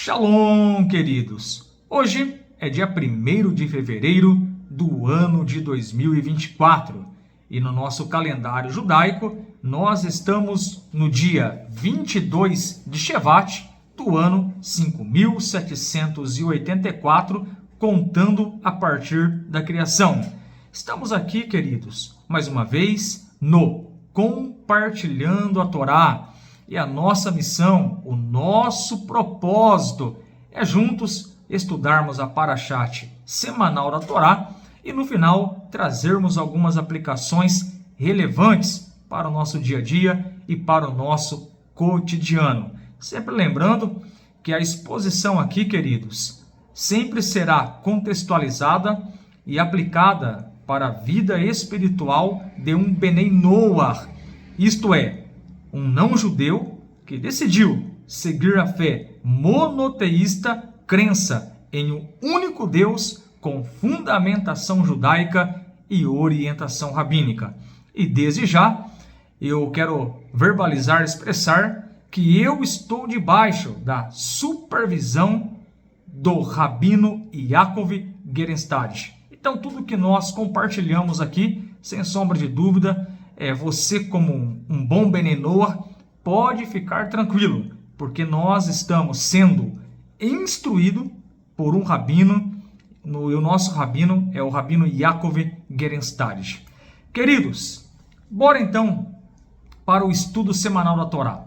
Shalom, queridos! Hoje é dia 1º de fevereiro do ano de 2024 e no nosso calendário judaico nós estamos no dia 22 de Shevat do ano 5784, contando a partir da criação. Estamos aqui, queridos, mais uma vez no Compartilhando a Torá. E a nossa missão, o nosso propósito é juntos estudarmos a Parashat semanal da Torá e no final trazermos algumas aplicações relevantes para o nosso dia a dia e para o nosso cotidiano. Sempre lembrando que a exposição aqui, queridos, sempre será contextualizada e aplicada para a vida espiritual de um Benei Noach, isto é, um não-judeu que decidiu seguir a fé monoteísta, crença em um único Deus com fundamentação judaica e orientação rabínica. E desde já, eu quero verbalizar, expressar que eu estou debaixo da supervisão do Rabino Yaakov Gerenstad. Então, tudo que nós compartilhamos aqui, sem sombra de dúvida, você como um bom Benei Noach pode ficar tranquilo, porque nós estamos sendo instruídos por um rabino, e o nosso rabino é o Rabino Yaakov Gerenstad. Queridos, bora então para o estudo semanal da Torá.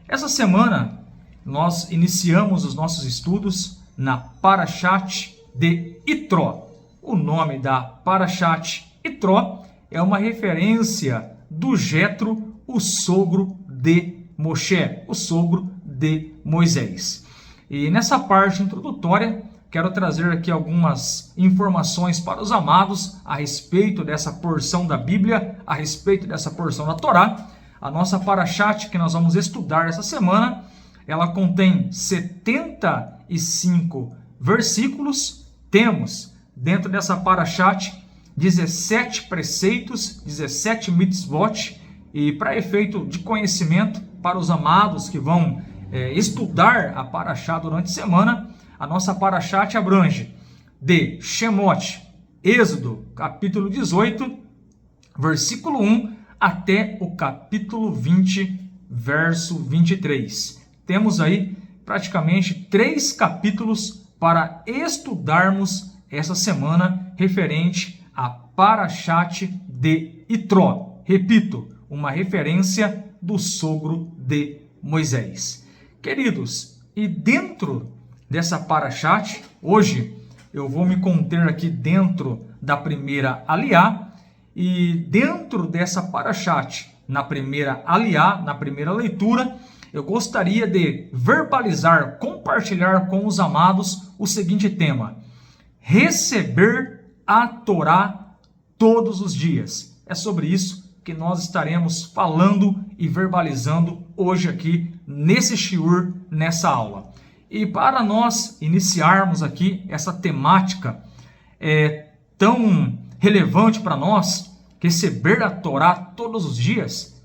Essa semana nós iniciamos os nossos estudos na Parashat de Itró. O nome da Parashat Itró é uma referência do Jetro, o sogro de Moshe, o sogro de Moisés. E nessa parte introdutória, quero trazer aqui algumas informações para os amados a respeito dessa porção da Bíblia, a respeito dessa porção da Torá. A nossa Parashat que nós vamos estudar essa semana, ela contém 75 versículos. Temos dentro dessa Parashat 17 preceitos, 17 mitzvot, e para efeito de conhecimento para os amados que vão estudar a Parashat durante a semana, a nossa Parashat abrange de Shemot, Êxodo, capítulo 18, versículo 1, até o capítulo 20, verso 23. Temos aí praticamente 3 capítulos para estudarmos essa semana referente a Parashat de Itró. Repito, uma referência do sogro de Moisés. Queridos, e dentro dessa Parashat, hoje eu vou me conter aqui dentro da primeira aliá, e dentro dessa Parashat, na primeira aliá, na primeira leitura, eu gostaria de verbalizar, compartilhar com os amados o seguinte tema: receber a Torá todos os dias. É sobre isso que nós estaremos falando e verbalizando hoje aqui nesse shiur, nessa aula. E para nós iniciarmos aqui essa temática tão relevante para nós, receber a Torá todos os dias,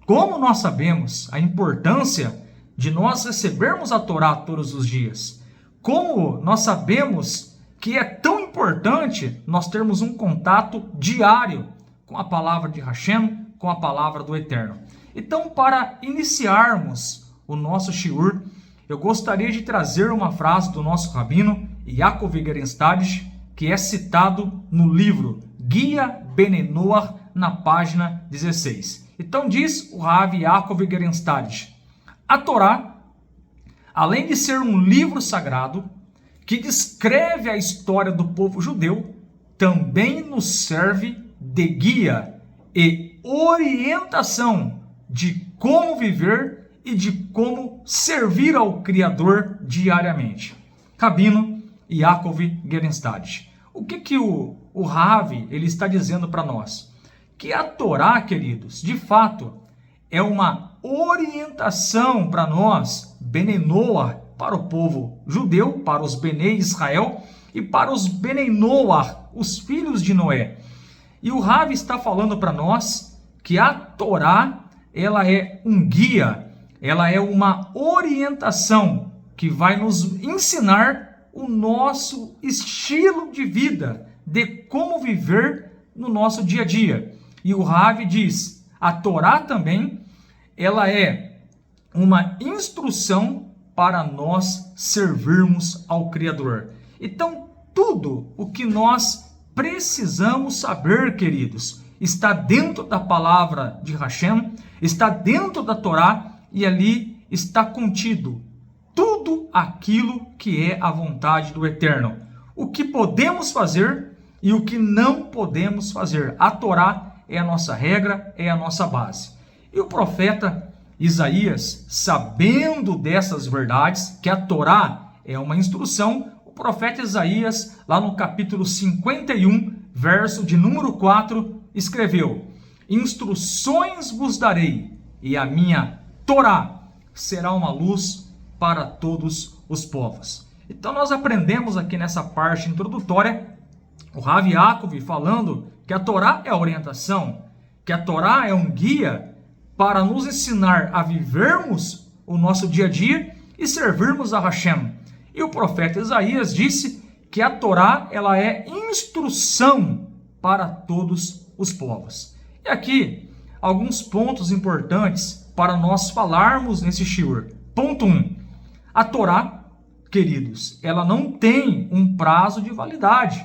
como nós sabemos a importância de nós recebermos a Torá todos os dias? Como nós sabemos que é tão importante nós termos um contato diário com a palavra de Hashem, com a palavra do Eterno? Então, para iniciarmos o nosso shiur, eu gostaria de trazer uma frase do nosso rabino Yaakov Gerenstad, que é citado no livro Guia Benei Noach, na página 16. Então diz o Rav Yaakov Gerenstad: a Torá, além de ser um livro sagrado que descreve a história do povo judeu, também nos serve de guia e orientação de como viver e de como servir ao Criador diariamente. Rabino Yaakov Gerenstad. O que o Rav ele está dizendo para nós? Que a Torá, queridos, de fato, é uma orientação para nós, Benei Noach, para o povo judeu, para os Benei Israel e para os Benei Noach, os filhos de Noé. E o Rav está falando para nós que a Torá, ela é um guia, ela é uma orientação que vai nos ensinar o nosso estilo de vida, de como viver no nosso dia a dia. E o Rav diz, a Torá também, ela é uma instrução para nós servirmos ao Criador. Então, tudo o que nós precisamos saber, queridos, está dentro da palavra de Hashem, está dentro da Torá, e ali está contido tudo aquilo que é a vontade do Eterno. O que podemos fazer e o que não podemos fazer. A Torá é a nossa regra, é a nossa base. E o profeta Isaías, sabendo dessas verdades, que a Torá é uma instrução, o profeta Isaías, lá no capítulo 51, verso de número 4, escreveu: instruções vos darei, e a minha Torá será uma luz para todos os povos. Então nós aprendemos aqui nessa parte introdutória, o Rav Yaakov falando que a Torá é a orientação, que a Torá é um guia para nos ensinar a vivermos o nosso dia a dia e servirmos a Hashem. E o profeta Isaías disse que a Torá ela é instrução para todos os povos. E aqui, alguns pontos importantes para nós falarmos nesse shiur. Ponto 1. A Torá, queridos, ela não tem um prazo de validade.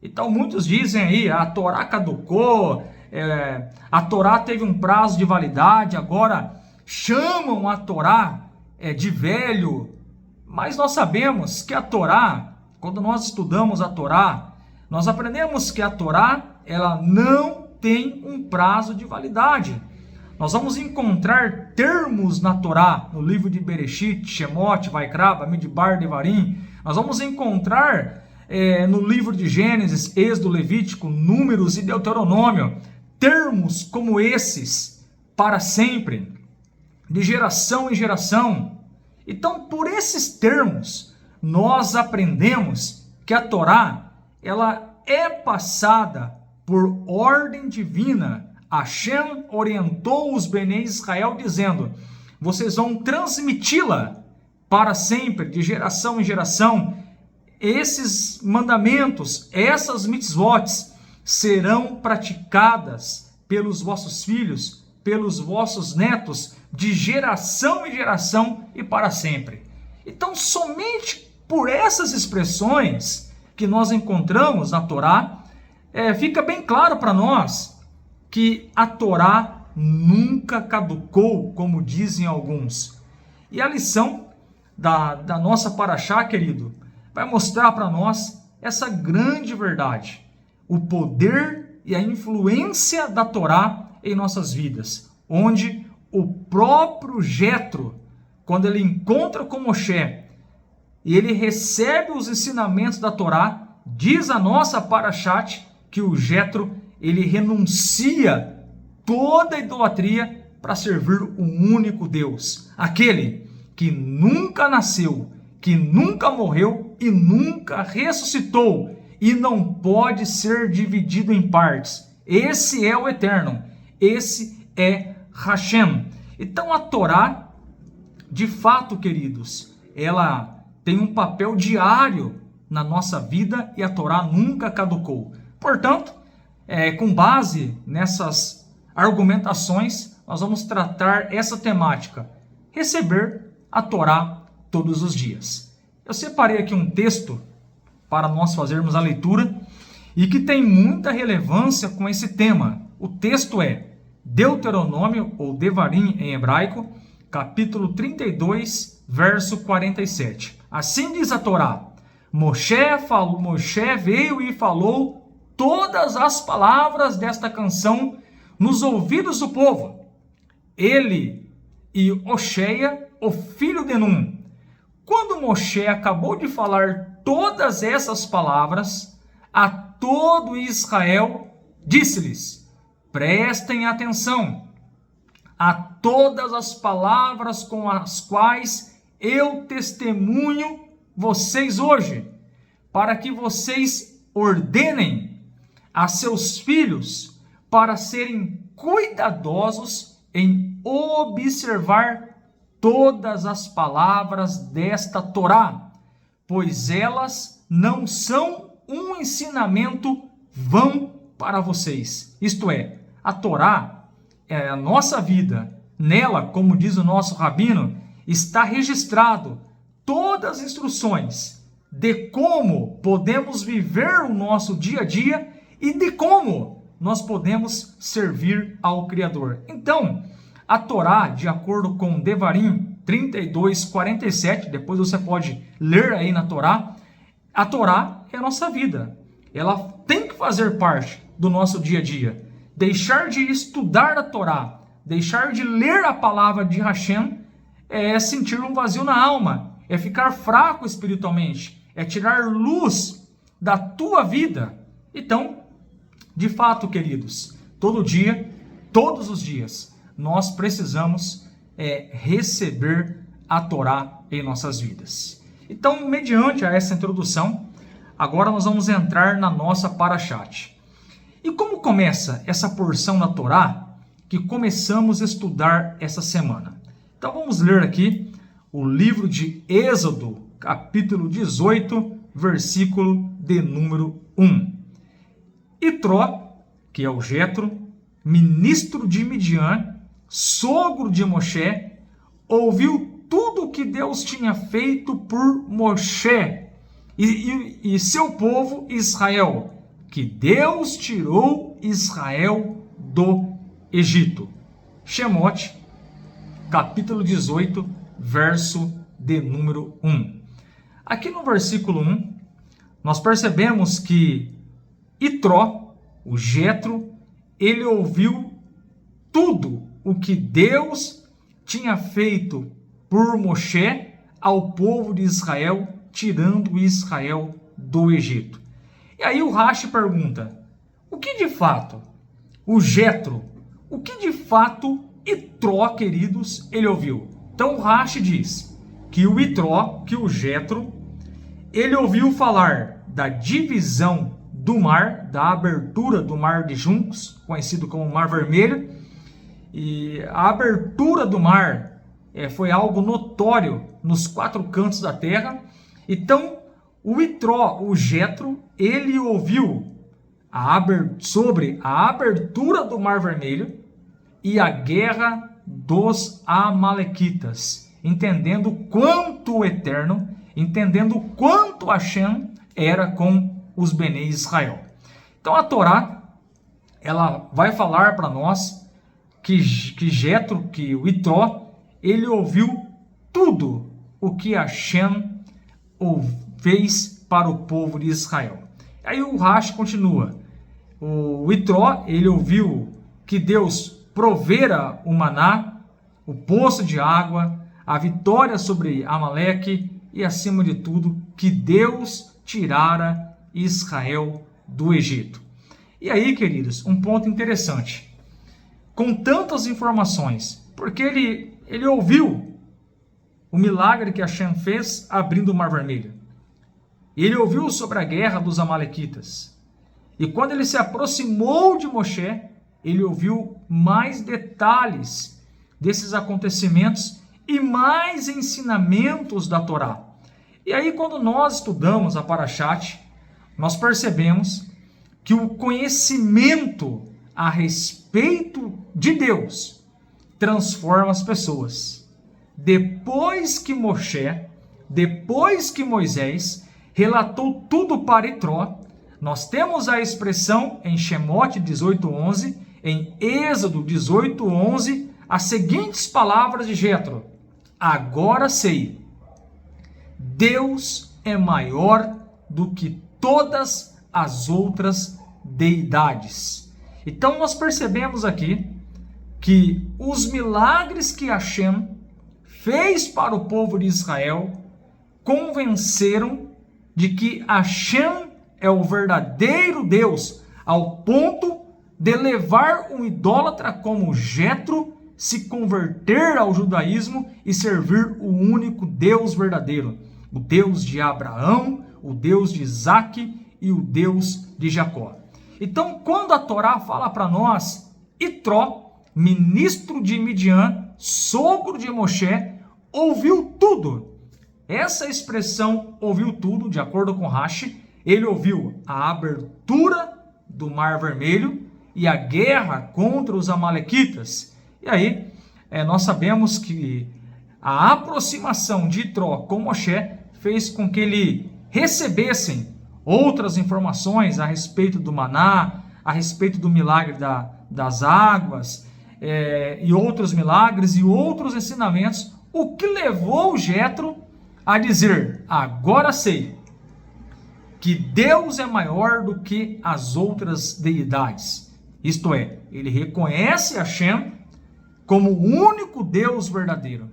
Então muitos dizem aí, a Torá caducou, a Torá teve um prazo de validade, agora chamam a Torá de velho. Mas nós sabemos que a Torá, quando nós estudamos a Torá, nós aprendemos que a Torá ela não tem um prazo de validade. Nós vamos encontrar termos na Torá, no livro de Bereshit, Shemot, Vaikra, Bamidbar, Devarim. Nós vamos encontrar no livro de Gênesis, Êxodo, Levítico, Números e Deuteronômio, termos como esses para sempre, de geração em geração. Então, por esses termos, nós aprendemos que a Torá ela é passada por ordem divina. Hashem orientou os Benei Israel dizendo: vocês vão transmiti-la para sempre, de geração em geração. Esses mandamentos, essas mitzvot, serão praticadas pelos vossos filhos, pelos vossos netos, de geração em geração e para sempre. Então, somente por essas expressões que nós encontramos na Torá, fica bem claro para nós que a Torá nunca caducou, como dizem alguns. E a lição da nossa paraxá, querido, vai mostrar para nós essa grande verdade, o poder e a influência da Torá em nossas vidas, onde o próprio Jetro, quando ele encontra com Moshe e ele recebe os ensinamentos da Torá, diz a nossa paraxá que o Jetro ele renuncia toda a idolatria para servir um único Deus, aquele que nunca nasceu, que nunca morreu e nunca ressuscitou e não pode ser dividido em partes. Esse é o Eterno, esse é Hashem. Então a Torá, de fato, queridos, ela tem um papel diário na nossa vida e a Torá nunca caducou. Portanto, com base nessas argumentações, nós vamos tratar essa temática, receber a Torá todos os dias. Eu separei aqui um texto para nós fazermos a leitura e que tem muita relevância com esse tema. O texto é Deuteronômio, ou Devarim em hebraico, capítulo 32, verso 47. Assim diz a Torá: Moshe veio e falou todas as palavras desta canção nos ouvidos do povo. Ele e Oxéia, o filho de Num. Quando Moshe acabou de falar todas essas palavras, a todo Israel disse-lhes: prestem atenção a todas as palavras com as quais eu testemunho vocês hoje, para que vocês ordenem a seus filhos para serem cuidadosos em observar todas as palavras desta Torá, pois elas não são um ensinamento vão para vocês. Isto é, a Torá é a nossa vida. Nela, como diz o nosso rabino, está registrado todas as instruções de como podemos viver o nosso dia a dia e de como nós podemos servir ao Criador. Então, a Torá, de acordo com Devarim 32:47, depois você pode ler aí na Torá, a Torá é a nossa vida. Ela tem que fazer parte do nosso dia a dia. Deixar de estudar a Torá, deixar de ler a palavra de Hashem, é sentir um vazio na alma, é ficar fraco espiritualmente, é tirar luz da tua vida. Então, de fato, queridos, todo dia, todos os dias, nós precisamos receber a Torá em nossas vidas. Então, mediante essa introdução, agora nós vamos entrar na nossa Parashat. E como começa essa porção da Torá que começamos a estudar essa semana? Então vamos ler aqui o livro de Êxodo, capítulo 18, versículo de número 1. Itró, que é o Jetro, ministro de Midian, sogro de Moshe, ouviu tudo o que Deus tinha feito por Moshe e seu povo Israel, que Deus tirou Israel do Egito. Shemote, capítulo 18, verso de número 1. Aqui no versículo 1, nós percebemos que Itró, o Jetro, ele ouviu tudo o que Deus tinha feito por Moshe ao povo de Israel, tirando Israel do Egito. E aí o Rashi pergunta, o que de fato o Jetro, o que de fato Itró, queridos, ele ouviu? Então o Rashi diz que o Itró, que o Jetro, ele ouviu falar da divisão do mar, da abertura do mar de juncos, conhecido como Mar Vermelho, e a abertura do mar foi algo notório nos 4 cantos da terra. Então o Itró, o Jetro, ele ouviu sobre a abertura do Mar Vermelho e a guerra dos Amalequitas, entendendo quanto o Eterno, entendendo quanto Hashem era com os Benei Israel. Então a Torá, ela vai falar para nós que Jetro, que o Itró, ele ouviu tudo o que Hashem fez para o povo de Israel. Aí o Rashi continua. O Itró, ele ouviu que Deus provera o maná, o poço de água, a vitória sobre Amaleque e, acima de tudo, que Deus tirara Israel do Egito. E aí, queridos, um ponto interessante. Com tantas informações, porque ele ouviu o milagre que Hashem fez abrindo o Mar Vermelho. Ele ouviu sobre a guerra dos Amalequitas. E quando ele se aproximou de Moshe, ele ouviu mais detalhes desses acontecimentos e mais ensinamentos da Torá. E aí, quando nós estudamos a Parashat, nós percebemos que o conhecimento a respeito de Deus transforma as pessoas. Depois que Moisés relatou tudo para Itró, nós temos a expressão em Shemote 18:11, em Êxodo 18:11, as seguintes palavras de Jetro: agora sei, Deus é maior do que todas as outras deidades. Então nós percebemos aqui que os milagres que Hashem fez para o povo de Israel convenceram de que Hashem é o verdadeiro Deus, ao ponto de levar um idólatra como Jetro se converter ao judaísmo e servir o único Deus verdadeiro, o Deus de Abraão, o Deus de Isaque e o Deus de Jacó. Então, quando a Torá fala para nós, Itró, ministro de Midian, sogro de Moshe, ouviu tudo. Essa expressão ouviu tudo, de acordo com Rashi, ele ouviu a abertura do Mar Vermelho e a guerra contra os amalequitas. E aí, nós sabemos que a aproximação de Itró com Moshe fez com que ele recebessem outras informações a respeito do maná, a respeito do milagre das águas, e outros milagres e outros ensinamentos, o que levou Jetro a dizer: agora sei que Deus é maior do que as outras deidades. Isto é, ele reconhece Hashem como o único Deus verdadeiro.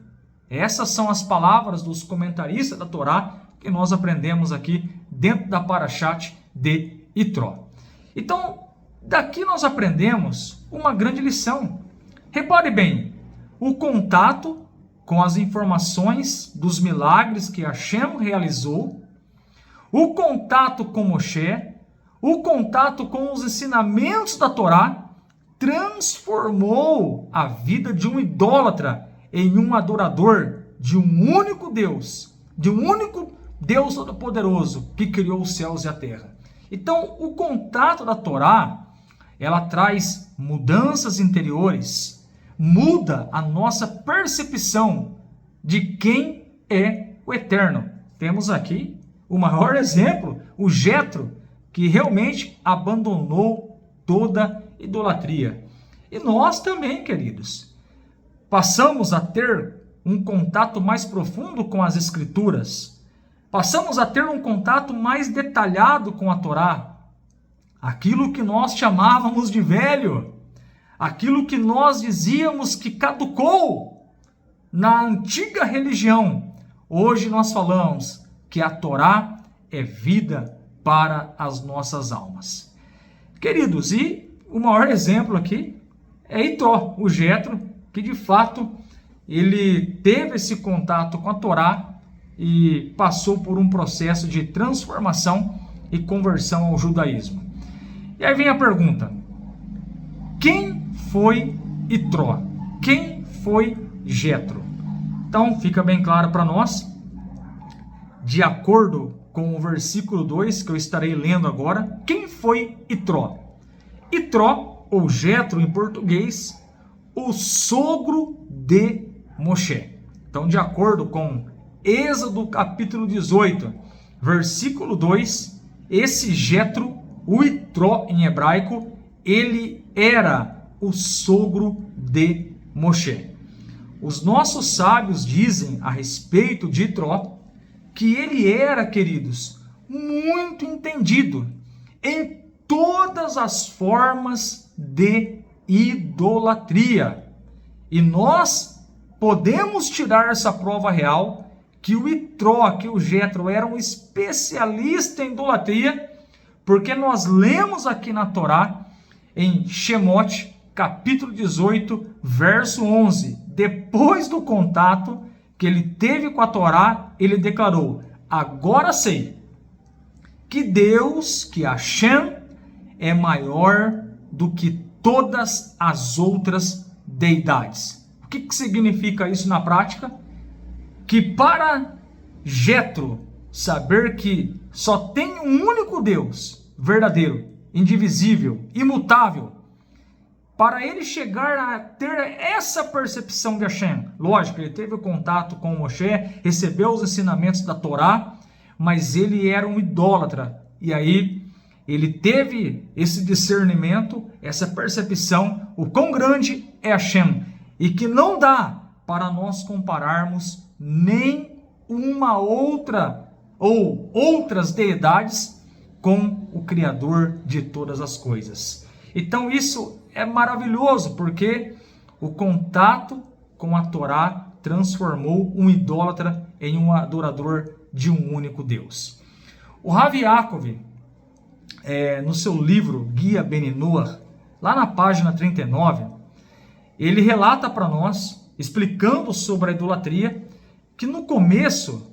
Essas são as palavras dos comentaristas da Torá que nós aprendemos aqui dentro da Parashat de Itró. Então, daqui nós aprendemos uma grande lição. Repare bem, o contato com as informações dos milagres que Hashem realizou, o contato com Moshe, o contato com os ensinamentos da Torá, transformou a vida de um idólatra em um adorador de um único Deus Todo-Poderoso que criou os céus e a terra. Então, o contato da Torá, ela traz mudanças interiores, muda a nossa percepção de quem é o Eterno. Temos aqui o maior exemplo, o Jetro, que realmente abandonou toda idolatria. E nós também, queridos, passamos a ter um contato mais profundo com as Escrituras, passamos a ter um contato mais detalhado com a Torá, aquilo que nós chamávamos de velho, aquilo que nós dizíamos que caducou na antiga religião. Hoje nós falamos que a Torá é vida para as nossas almas. Queridos, e o maior exemplo aqui é Itró, o Jetro, que de fato ele teve esse contato com a Torá e passou por um processo de transformação e conversão ao judaísmo. E aí vem a pergunta: quem foi Itró? Quem foi Jetro? Então fica bem claro para nós, de acordo com o versículo 2 que eu estarei lendo agora, quem foi Itró? Itró, ou Jetro em português, o sogro de Moshe. Então, de acordo com Êxodo capítulo 18, versículo 2, esse Jetro, o Itró em hebraico, ele era o sogro de Moshe. Os nossos sábios dizem a respeito de Itró que ele era, queridos, muito entendido em todas as formas de idolatria. E nós podemos tirar essa prova real que o Itró, que o Jetro era um especialista em idolatria, porque nós lemos aqui na Torá, em Shemot, capítulo 18, verso 11, depois do contato que ele teve com a Torá, ele declarou: agora sei que Deus, que Hashem, é maior do que todas as outras deidades. O que significa isso na prática? Que para Jetro saber que só tem um único Deus verdadeiro, indivisível, imutável, para ele chegar a ter essa percepção de Hashem, lógico, ele teve o contato com Moshe, recebeu os ensinamentos da Torá, mas ele era um idólatra, e aí ele teve esse discernimento, essa percepção, o quão grande é Hashem, e que não dá para nós compararmos nem uma outra ou outras deidades com o Criador de todas as coisas. Então isso é maravilhoso, porque o contato com a Torá transformou um idólatra em um adorador de um único Deus. O Rav Yaakov, no seu livro Guia Ben-Noach, lá na página 39, ele relata para nós, explicando sobre a idolatria, que no começo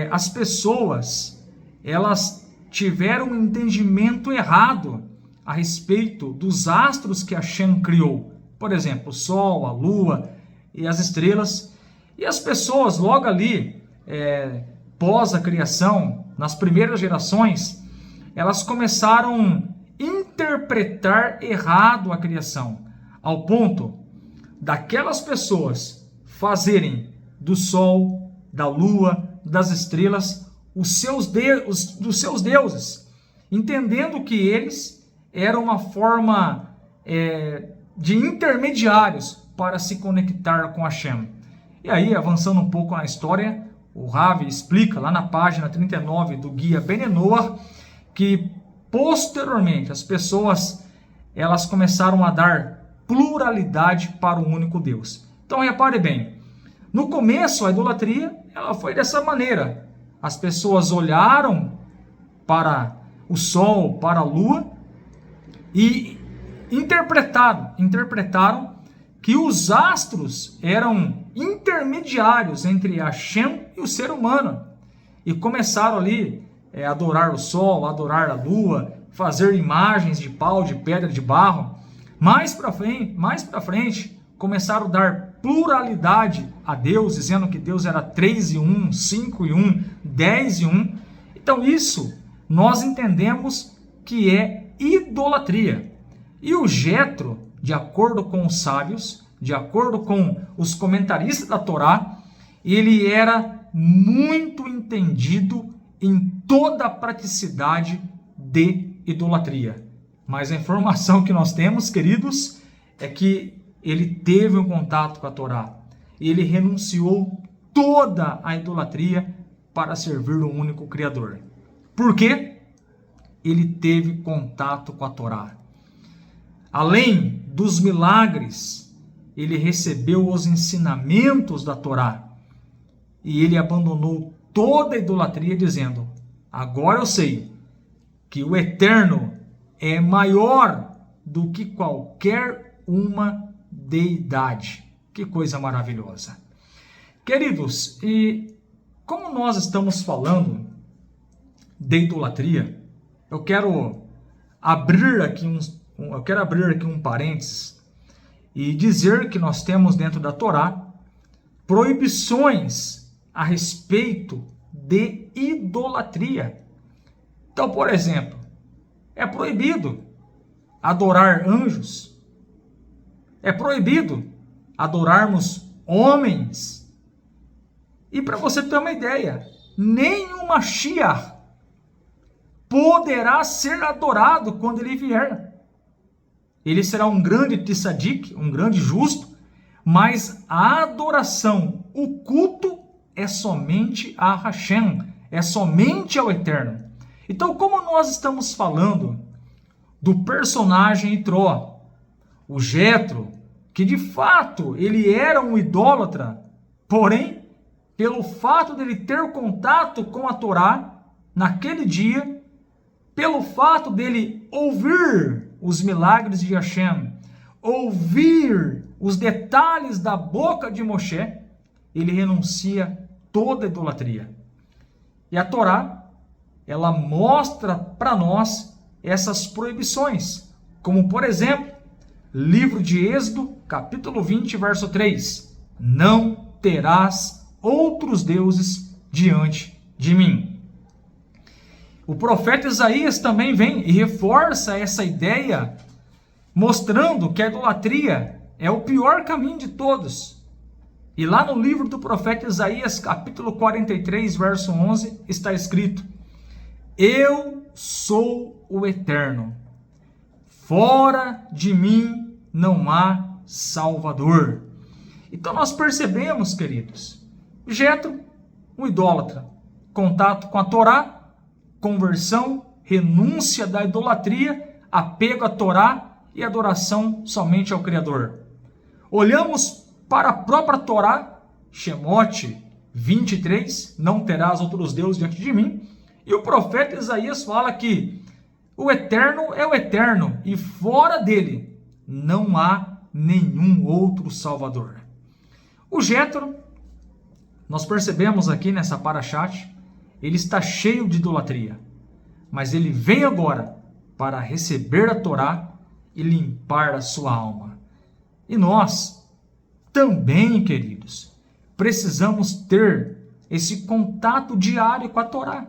as pessoas elas tiveram um entendimento errado a respeito dos astros que Hashem criou. Por exemplo, o Sol, a Lua e as estrelas. E as pessoas logo ali, pós a criação, nas primeiras gerações, elas começaram a interpretar errado a criação, ao ponto daquelas pessoas fazerem do sol, da lua, das estrelas, dos seus deuses, entendendo que eles eram uma forma de intermediários para se conectar com Hashem. E aí, avançando um pouco na história, o Rav explica lá na página 39 do Guia Ben-Noach que posteriormente as pessoas elas começaram a dar pluralidade para o único Deus. Então repare bem, no começo a idolatria ela foi dessa maneira. As pessoas olharam para o sol, para a lua e interpretaram que os astros eram intermediários entre Hashem e o ser humano. E começaram ali a adorar o sol, a adorar a lua, fazer imagens de pau, de pedra, de barro. Mais para frente, começaram a dar pluralidade a Deus, dizendo que Deus era 3 em 1, 5 em 1, 10 em 1. Então isso nós entendemos que é idolatria. E o Jetro, de acordo com os sábios, de acordo com os comentaristas da Torá, ele era muito entendido em toda a praticidade de idolatria. Mas a informação que nós temos, queridos, é que ele teve um contato com a Torá. Ele renunciou toda a idolatria para servir o único Criador. Por quê? Ele teve contato com a Torá. Além dos milagres, ele recebeu os ensinamentos da Torá. E ele abandonou toda a idolatria, dizendo: agora eu sei que o Eterno é maior do que qualquer uma deidade. Que coisa maravilhosa. Queridos, e como nós estamos falando de idolatria, eu quero abrir aqui um parênteses e dizer que nós temos dentro da Torá proibições a respeito de idolatria. Então, por exemplo, é proibido adorar anjos, é proibido adorarmos homens. E para você ter uma ideia, nem o Mashiach poderá ser adorado quando ele vier. Ele será um grande tzadik, um grande justo, mas a adoração, o culto é somente a Hashem, é somente ao Eterno. Então, como nós estamos falando do personagem Itró, o Jetro, que de fato ele era um idólatra, porém, pelo fato dele ter contato com a Torá naquele dia, pelo fato dele ouvir os milagres de Hashem, ouvir os detalhes da boca de Moshe, ele renuncia toda a idolatria. E a Torá, ela mostra para nós essas proibições, como por exemplo, livro de Êxodo, capítulo 20, verso 3: não terás outros deuses diante de mim. O profeta Isaías também vem e reforça essa ideia, mostrando que a idolatria é o pior caminho de todos. E lá no livro do profeta Isaías, capítulo 43, verso 11, está escrito: eu sou o Eterno, fora de mim não há Salvador. Então nós percebemos, queridos, Jetro, um idólatra, contato com a Torá, conversão, renúncia da idolatria, apego à Torá e adoração somente ao Criador. Olhamos para a própria Torá, Shemote 23, não terás outros deuses diante de mim, e o profeta Isaías fala que o Eterno é o Eterno e fora dele não há nenhum outro Salvador. O Jetro, nós percebemos aqui nessa parashat, ele está cheio de idolatria, mas ele vem agora para receber a Torá e limpar a sua alma. E nós também, queridos, precisamos ter esse contato diário com a Torá.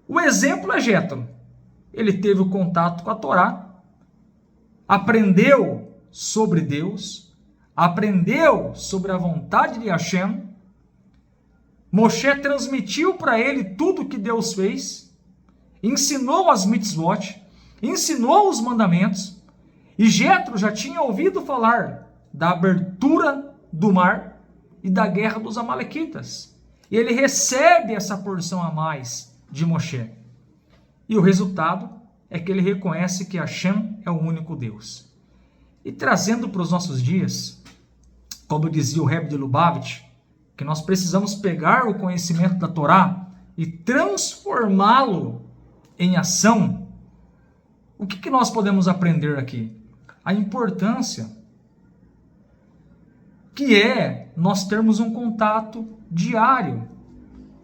O exemplo é Jétro. Ele teve o contato com a Torá, aprendeu sobre Deus, aprendeu sobre a vontade de Hashem. Moshe transmitiu para ele tudo o que Deus fez, ensinou as mitzvot, ensinou os mandamentos, e Jétro já tinha ouvido falar da abertura do mar e da guerra dos amalequitas. E ele recebe essa porção a mais de Moshe. E o resultado é que ele reconhece que Hashem é o único Deus. E trazendo para os nossos dias, como dizia o Rebbe de Lubavitch, que nós precisamos pegar o conhecimento da Torá e transformá-lo em ação. O que nós podemos aprender aqui? A importância que é nós termos um contato diário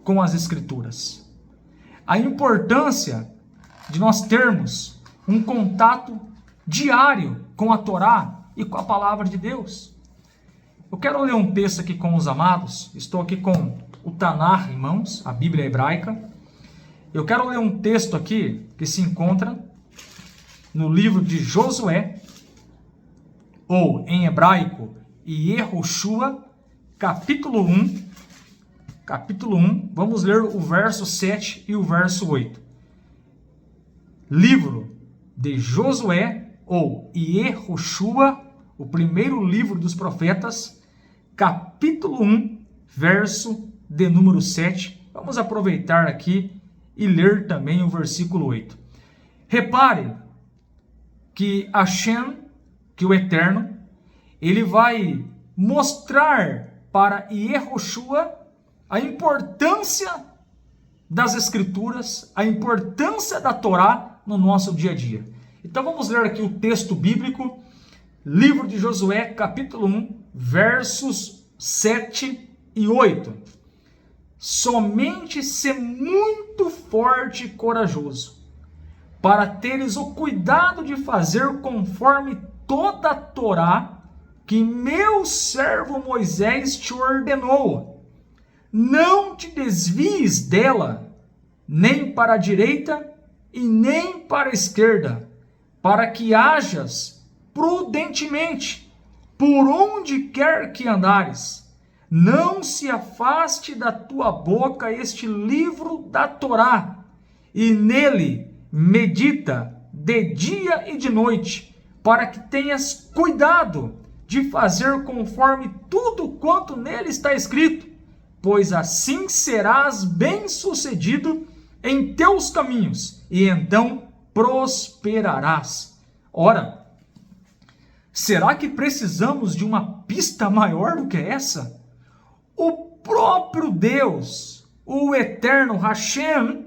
com as Escrituras. A importância de nós termos um contato diário com a Torá e com a Palavra de Deus. Eu quero ler um texto aqui com os amados. Estou aqui com o Tanar em mãos, a Bíblia hebraica. Eu quero ler um texto aqui que se encontra no livro de Josué, ou em hebraico, Yehoshua, capítulo 1. Capítulo 1, vamos ler o verso 7 e o verso 8. Livro de Josué, ou Yehoshua, o primeiro livro dos profetas, capítulo 1, verso de número 7. Vamos aproveitar aqui e ler também o versículo 8. Repare que Hashem, que o Eterno, ele vai mostrar para Yehoshua a importância das Escrituras, a importância da Torá no nosso dia a dia. Então vamos ler aqui o texto bíblico, livro de Josué, capítulo 1, versos 7 e 8. Somente ser muito forte e corajoso, para teres o cuidado de fazer conforme toda a Torá que meu servo Moisés te ordenou. Não te desvies dela, nem para a direita e nem para a esquerda, para que hajas prudentemente por onde quer que andares. Não se afaste da tua boca este livro da Torá, e nele medita de dia e de noite, para que tenhas cuidado de fazer conforme tudo quanto nele está escrito, pois assim serás bem-sucedido em teus caminhos, e então prosperarás. Ora, será que precisamos de uma pista maior do que essa? O próprio Deus, o eterno Hashem,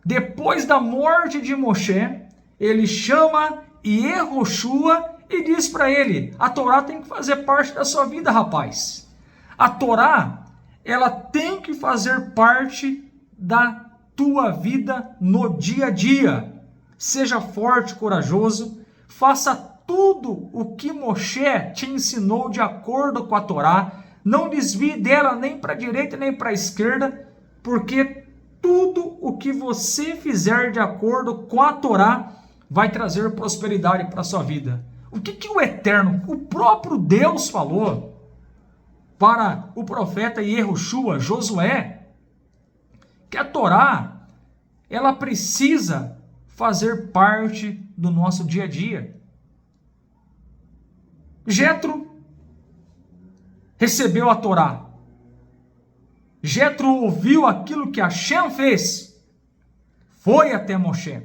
depois da morte de Moshe, ele chama Yehoshua e diz para ele: a Torá tem que fazer parte da sua vida, rapaz. A Torá, ela tem que fazer parte da tua vida no dia a dia. Seja forte, corajoso, faça tudo o que Moshe te ensinou de acordo com a Torá. Não desvie dela nem para a direita nem para a esquerda, porque tudo o que você fizer de acordo com a Torá vai trazer prosperidade para a sua vida. O que o Eterno, o próprio Deus falou para o profeta Yehoshua, Josué, que a Torá, ela precisa fazer parte do nosso dia a dia. Jétro recebeu a Torá. Jétro ouviu aquilo que Hashem fez, foi até Moshe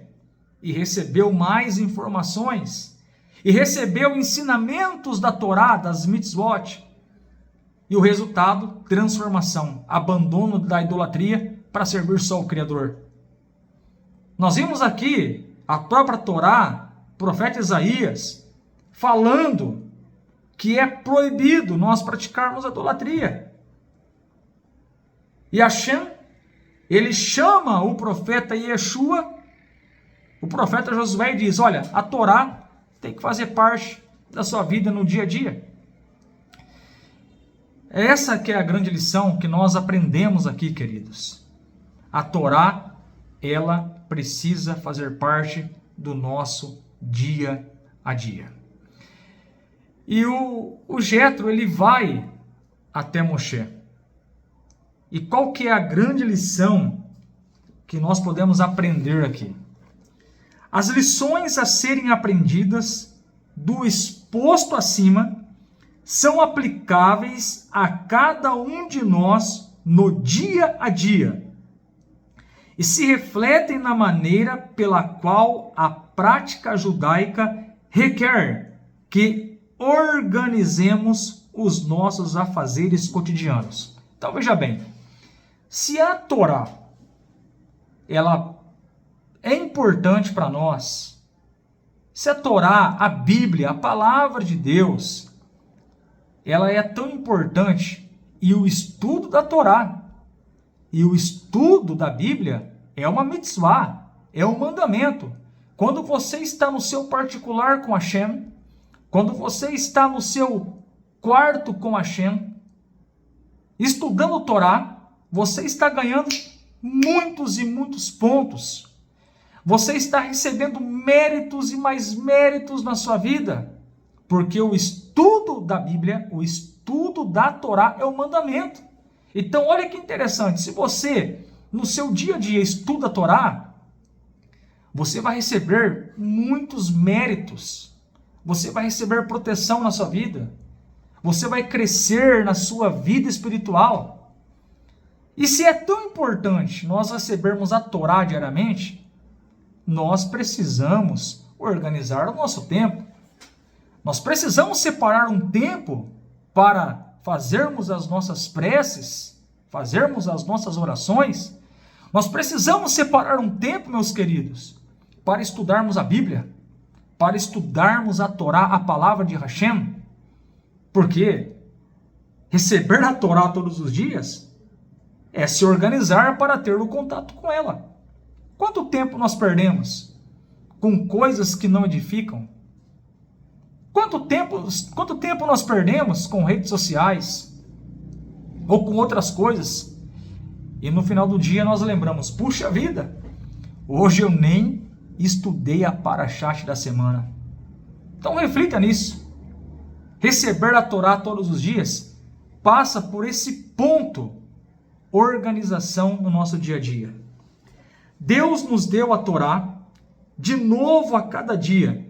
e recebeu mais informações, e recebeu ensinamentos da Torá, das mitzvot, e o resultado, transformação, abandono da idolatria para servir só o Criador. Nós vimos aqui a própria Torá, o profeta Isaías, falando que é proibido nós praticarmos a idolatria. E Hashem, ele chama o profeta Yeshua, o profeta Josué, e diz: olha, a Torá tem que fazer parte da sua vida no dia a dia. Essa que é a grande lição que nós aprendemos aqui, queridos. A Torá, ela precisa fazer parte do nosso dia a dia. E o Jetro, ele vai até Moshe. E qual que é a grande lição que nós podemos aprender aqui? As lições a serem aprendidas do exposto acima são aplicáveis a cada um de nós no dia a dia e se refletem na maneira pela qual a prática judaica requer que organizemos os nossos afazeres cotidianos. Então veja bem, se a Torá ela é importante para nós, se a Torá, a Bíblia, a palavra de Deus, ela é tão importante, e o estudo da Torá e o estudo da Bíblia é uma mitzvah, é um mandamento. Quando você está no seu particular com Hashem, quando você está no seu quarto com Hashem, estudando Torá, você está ganhando muitos e muitos pontos. Você está recebendo méritos e mais méritos na sua vida. Porque o estudo da Bíblia, o estudo da Torá é um mandamento. Então, olha que interessante. Se você, no seu dia a dia, estuda a Torá, você vai receber muitos méritos. Você vai receber proteção na sua vida. Você vai crescer na sua vida espiritual. E se é tão importante nós recebermos a Torá diariamente, nós precisamos organizar o nosso tempo. Nós precisamos separar um tempo para fazermos as nossas preces, fazermos as nossas orações. Nós precisamos separar um tempo, meus queridos, para estudarmos a Bíblia, para estudarmos a Torá, a palavra de Hashem. Porque receber a Torá todos os dias é se organizar para ter o contato com ela. Quanto tempo nós perdemos com coisas que não edificam? Quanto tempo nós perdemos com redes sociais ou com outras coisas? E no final do dia nós lembramos, puxa vida, hoje eu nem estudei a Parashat da semana. Então reflita nisso. Receber a Torá todos os dias passa por esse ponto, organização no nosso dia a dia. Deus nos deu a Torá de novo a cada dia.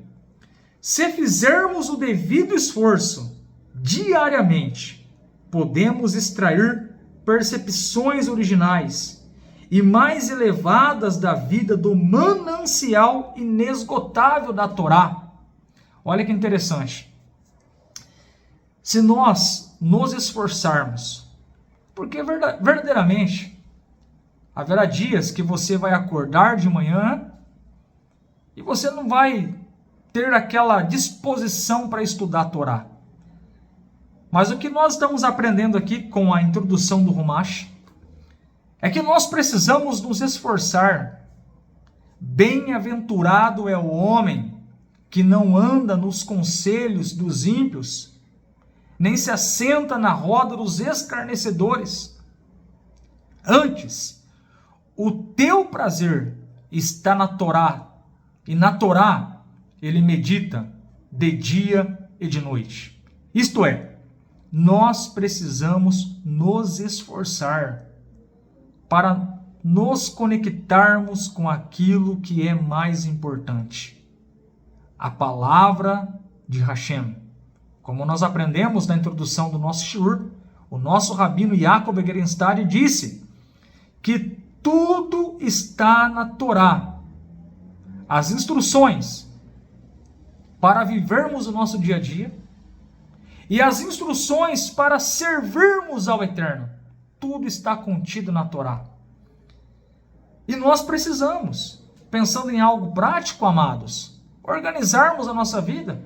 Se fizermos o devido esforço diariamente, podemos extrair percepções originais e mais elevadas da vida do manancial inesgotável da Torá. Olha que interessante. Se nós nos esforçarmos, porque verdadeiramente haverá dias que você vai acordar de manhã e você não vai ter aquela disposição para estudar a Torá. Mas o que nós estamos aprendendo aqui com a introdução do Rumash é que nós precisamos nos esforçar. Bem-aventurado é o homem que não anda nos conselhos dos ímpios, nem se assenta na roda dos escarnecedores. Antes, o teu prazer está na Torá, e na Torá ele medita de dia e de noite. Isto é, nós precisamos nos esforçar para nos conectarmos com aquilo que é mais importante. A palavra de Hashem. Como nós aprendemos na introdução do nosso shiur, o nosso rabino Yaakov Begerenstad disse que tudo está na Torá. As instruções para vivermos o nosso dia a dia e as instruções para servirmos ao Eterno. Tudo está contido na Torá. E nós precisamos, pensando em algo prático, amados, organizarmos a nossa vida.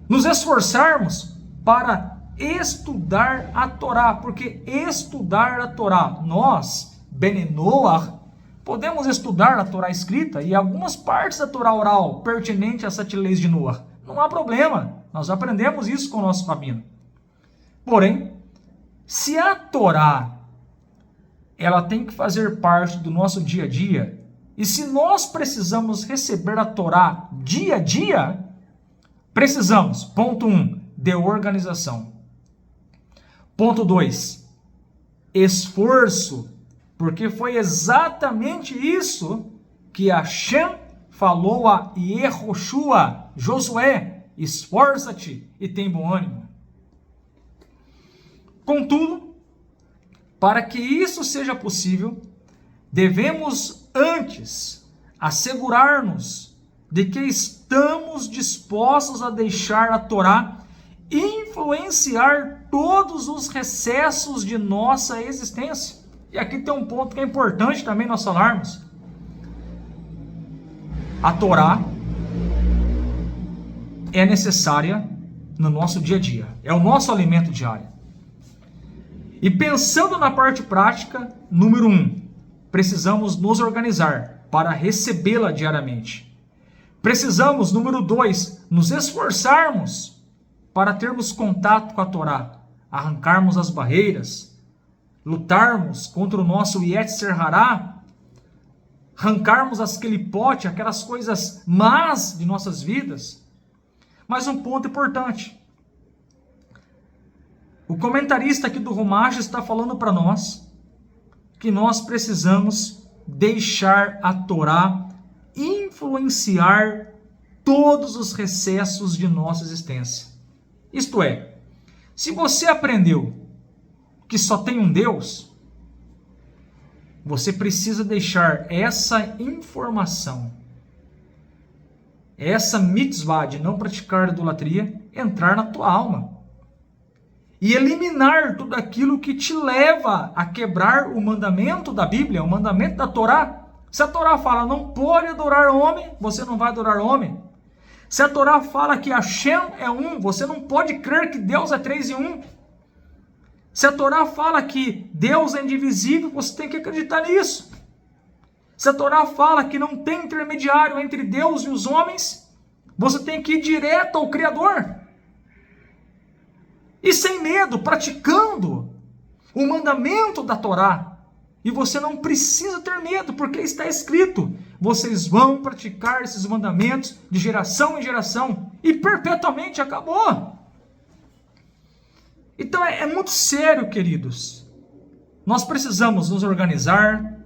Nos esforçarmos para estudar a Torá, porque estudar a Torá, nós, Bene Noach, podemos estudar a Torá escrita e algumas partes da Torá oral pertinente às 7 leis de Noah. Não há problema, nós aprendemos isso com o nosso rabino. Porém, se a Torá ela tem que fazer parte do nosso dia a dia, e se nós precisamos receber a Torá dia a dia, precisamos, ponto 1, de organização. Ponto 2, esforço, porque foi exatamente isso que Hashem falou a Yehoshua, Josué, esforça-te e tem bom ânimo. Contudo, para que isso seja possível, devemos antes assegurar-nos de que estamos dispostos a deixar a Torá influenciar todos os recessos de nossa existência. E aqui tem um ponto que é importante também nós falarmos. A Torá é necessária no nosso dia a dia. É o nosso alimento diário. E pensando na parte prática, número 1, precisamos nos organizar para recebê-la diariamente. Precisamos, número 2, nos esforçarmos para termos contato com a Torá, arrancarmos as barreiras, lutarmos contra o nosso Yetzer Hará, arrancarmos as clipote, aquelas coisas más de nossas vidas. Mas um ponto importante. O comentarista aqui do Rumash está falando para nós que nós precisamos deixar a Torá influenciar todos os recessos de nossa existência. Isto é, se você aprendeu que só tem um Deus, você precisa deixar essa informação, essa mitzvah de não praticar idolatria, entrar na tua alma. E eliminar tudo aquilo que te leva a quebrar o mandamento da Bíblia, o mandamento da Torá. Se a Torá fala não pode adorar homem, você não vai adorar homem. Se a Torá fala que Hashem é um, você não pode crer que Deus é 3 em 1. Se a Torá fala que Deus é indivisível, você tem que acreditar nisso. Se a Torá fala que não tem intermediário entre Deus e os homens, você tem que ir direto ao Criador. E sem medo, praticando o mandamento da Torá. E você não precisa ter medo, porque está escrito: vocês vão praticar esses mandamentos de geração em geração. E perpetuamente acabou. Então é muito sério, queridos. Nós precisamos nos organizar,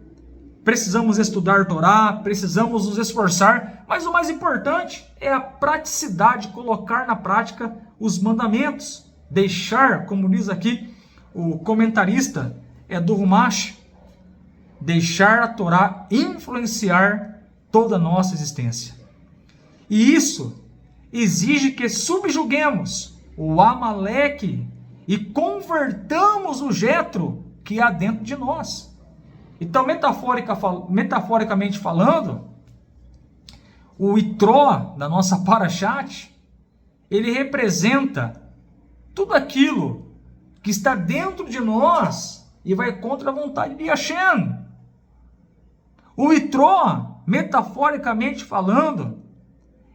precisamos estudar Torá, precisamos nos esforçar, mas o mais importante é a praticidade, colocar na prática os mandamentos. Deixar, como diz aqui o comentarista do Rumash, deixar a Torá influenciar toda a nossa existência. E isso exige que subjuguemos o Amaleque e convertamos o Jetro que há dentro de nós. Então, metaforicamente falando, o Itró da nossa Parashat, ele representa tudo aquilo que está dentro de nós e vai contra a vontade de Hashem. O Itró, metaforicamente falando,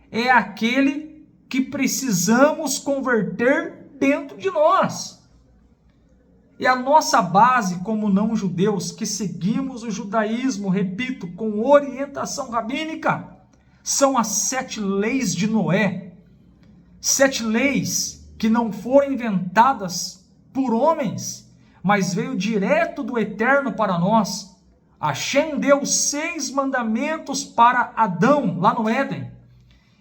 é aquele que precisamos converter dentro de nós. E a nossa base como não-judeus, que seguimos o judaísmo, repito, com orientação rabínica, são as 7 leis de Noé. 7 leis que não foram inventadas por homens, mas veio direto do Eterno para nós. Hashem deu 6 mandamentos para Adão, lá no Éden.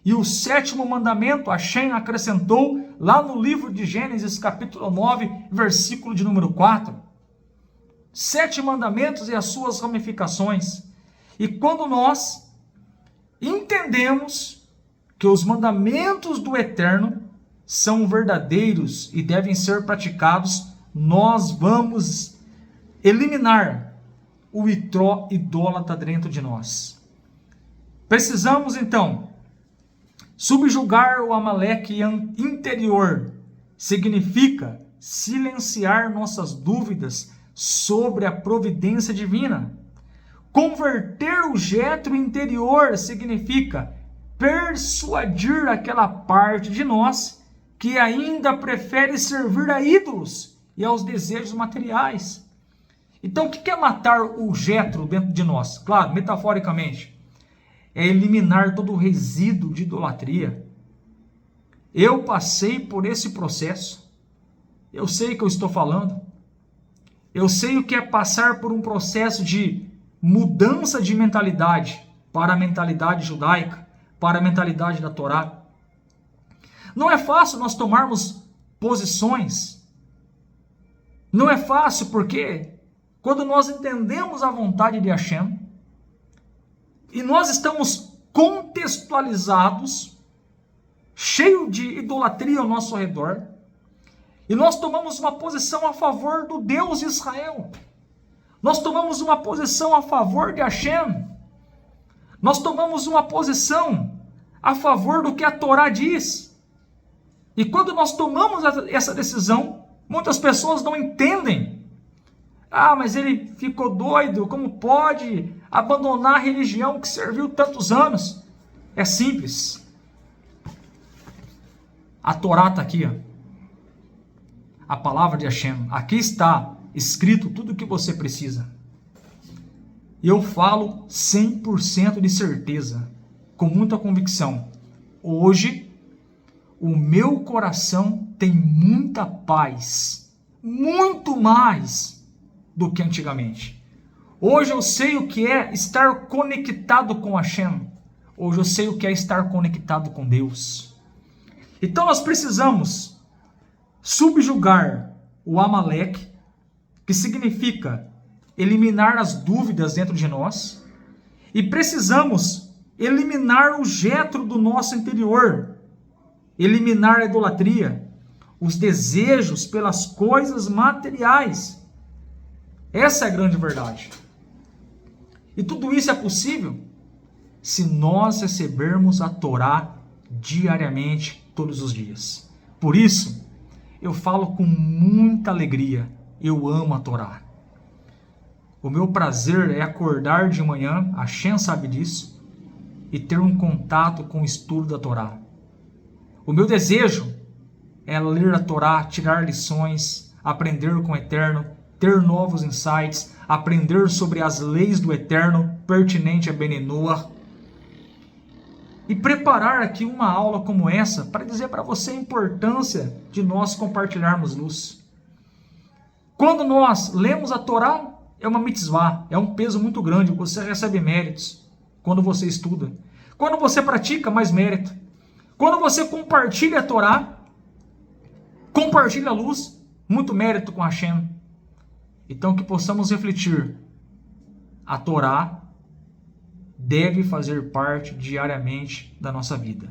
E o 7º mandamento, Hashem acrescentou lá no livro de Gênesis, capítulo 9, versículo de número 4. 7 mandamentos e as suas ramificações. E quando nós entendemos que os mandamentos do Eterno são verdadeiros e devem ser praticados, nós vamos eliminar o Itró idólatra dentro de nós. Precisamos, então, subjugar o Amaleque interior. Significa silenciar nossas dúvidas sobre a providência divina. Converter o Jetro interior significa persuadir aquela parte de nós que ainda prefere servir a ídolos e aos desejos materiais. Então, o que é matar o Jetro dentro de nós? Claro, metaforicamente, é eliminar todo o resíduo de idolatria. Eu passei por esse processo. Eu sei o que eu estou falando. Eu sei o que é passar por um processo de mudança de mentalidade para a mentalidade judaica, para a mentalidade da Torá. Não é fácil nós tomarmos posições. Não é fácil porque quando nós entendemos a vontade de Hashem e nós estamos contextualizados, cheio de idolatria ao nosso redor, e nós tomamos uma posição a favor do Deus de Israel. Nós tomamos uma posição a favor de Hashem. Nós tomamos uma posição a favor do que a Torá diz. E quando nós tomamos essa decisão, muitas pessoas não entendem. Ah, mas ele ficou doido, como pode abandonar a religião que serviu tantos anos? É simples. A Torá está aqui, ó. A palavra de Hashem. Aqui está escrito tudo o que você precisa. E eu falo 100% de certeza, com muita convicção. Hoje, o meu coração tem muita paz, muito mais do que antigamente. Hoje eu sei o que é estar conectado com Hashem. Hoje eu sei o que é estar conectado com Deus. Então nós precisamos subjugar o Amaleque, que significa eliminar as dúvidas dentro de nós, e precisamos eliminar o Jetro do nosso interior, eliminar a idolatria, os desejos pelas coisas materiais. Essa é a grande verdade. E tudo isso é possível se nós recebermos a Torá diariamente, todos os dias. Por isso, eu falo com muita alegria, eu amo a Torá. O meu prazer é acordar de manhã, a Hashem sabe disso, e ter um contato com o estudo da Torá. O meu desejo é ler a Torá, tirar lições, aprender com o Eterno, ter novos insights, aprender sobre as leis do Eterno, pertinente a Ben Noach, e preparar aqui uma aula como essa para dizer para você a importância de nós compartilharmos luz. Quando nós lemos a Torá, é uma mitzvah, é um peso muito grande, você recebe méritos quando você estuda. Quando você pratica, mais mérito. Quando você compartilha a Torá, compartilha a luz, muito mérito com Hashem. Então que possamos refletir, a Torá deve fazer parte diariamente da nossa vida.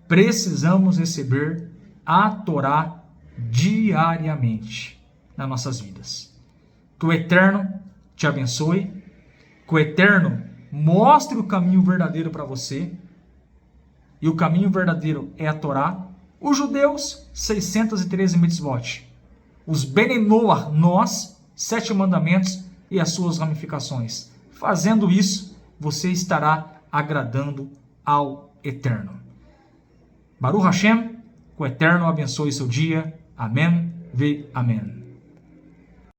Precisamos receber a Torá diariamente nas nossas vidas. Que o Eterno te abençoe, que o Eterno mostre o caminho verdadeiro para você, e o caminho verdadeiro é a Torá. Os judeus, 613 mitzvot. Os Ben Noach, nós, 7 mandamentos e as suas ramificações. Fazendo isso, você estará agradando ao Eterno. Baruch Hashem, que o Eterno abençoe seu dia. Amém. Amém.